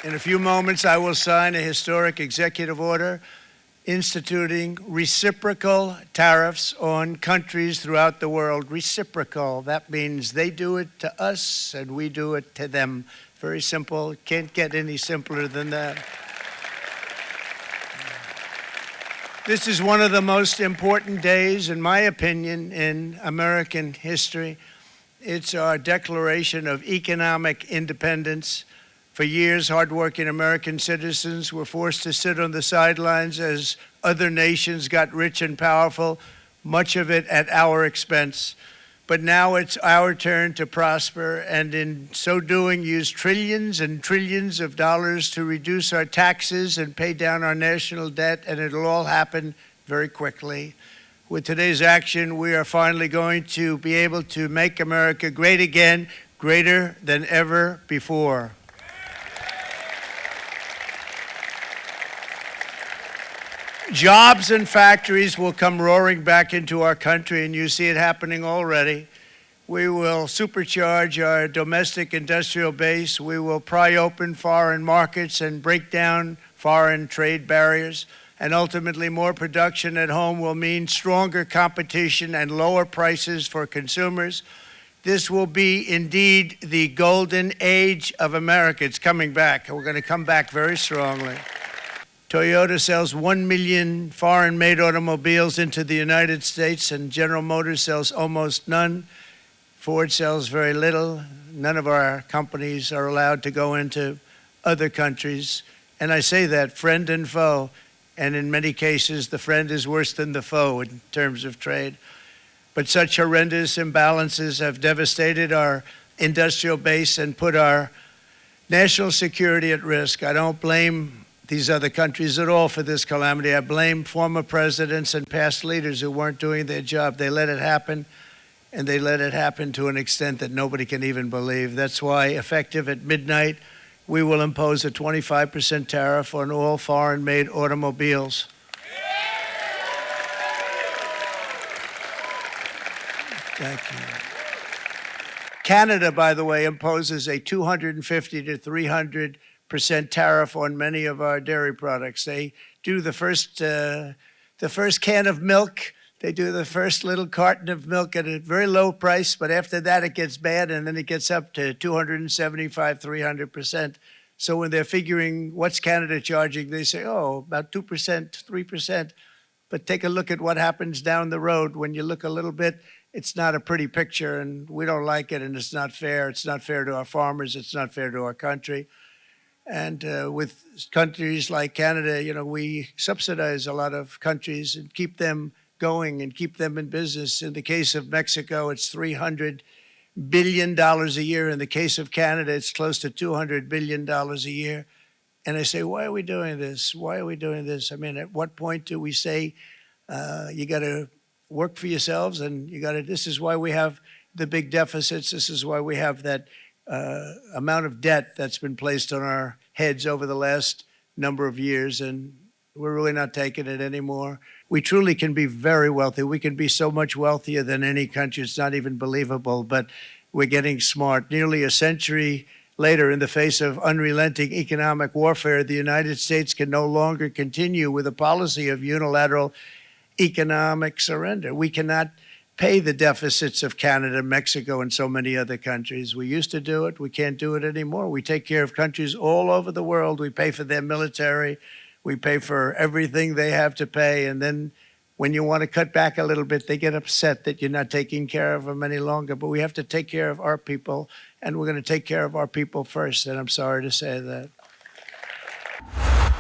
In a few moments, I will sign a historic executive order instituting reciprocal tariffs on countries throughout the world. Reciprocal, that means they do it to us and we do it to them. Very simple, can't get any simpler than that. This is one of the most important days, in my opinion, in American history. It's our declaration of economic independence. For years, hardworking American citizens were forced to sit on the sidelines as other nations got rich and powerful, much of it at our expense. But now it's our turn to prosper, and in so doing, use trillions and trillions of dollars to reduce our taxes and pay down our national debt, and it'll all happen very quickly. With today's action, we are finally going to be able to make America great again, greater than ever before. Jobs and factories will come roaring back into our country, and you see it happening already. We will supercharge our domestic industrial base. We will pry open foreign markets and break down foreign trade barriers. And ultimately, more production at home will mean stronger competition and lower prices for consumers. This will be indeed the golden age of America. It's coming back. We're going to come back very strongly. Toyota sells 1 million foreign-made automobiles into the United States, and General Motors sells almost none. Ford sells very little. None of our companies are allowed to go into other countries. And I say that, friend and foe, and in many cases, the friend is worse than the foe in terms of trade. But such horrendous imbalances have devastated our industrial base and put our national security at risk. I don't blame these other countries at all for this calamity. I blame former presidents and past leaders who weren't doing their job. They let it happen, and they let it happen to an extent that nobody can even believe. That's why, effective at midnight, we will impose a 25% tariff on all foreign-made automobiles. Thank you. Canada, by the way, imposes a 250 to 300% tariff on many of our dairy products. They do the first can of milk. They do the first little carton of milk at a very low price, but after that it gets bad, and then it gets up to 275, 300%. So when they're figuring what's Canada charging, they say, oh, about 2%, 3%. But take a look at what happens down the road. When you look a little bit, it's not a pretty picture, and we don't like it, and it's not fair. It's not fair to our farmers. It's not fair to our country. And with countries like Canada, you know, we subsidize a lot of countries and keep them going and keep them in business. In the case of Mexico, it's $300 billion a year. In the case of Canada, it's close to $200 billion a year. And I say, why are we doing this? Why are we doing this? I mean, at what point do we say, you got to work for yourselves, and you got to, this is why we have the big deficits. This is why we have that amount of debt that's been placed on our heads over the last number of years, and we're really not taking it anymore. We truly can be very wealthy. We can be so much wealthier than any country. It's not even believable, but we're getting smart. Nearly a century later, in the face of unrelenting economic warfare, the United States can no longer continue with a policy of unilateral economic surrender. We cannot pay the deficits of Canada, Mexico, and so many other countries. We used to do it. We can't do it anymore. We take care of countries all over the world. We pay for their military. We pay for everything they have to pay. And then when you want to cut back a little bit, they get upset that you're not taking care of them any longer. But we have to take care of our people, and we're going to take care of our people first. And I'm sorry to say that.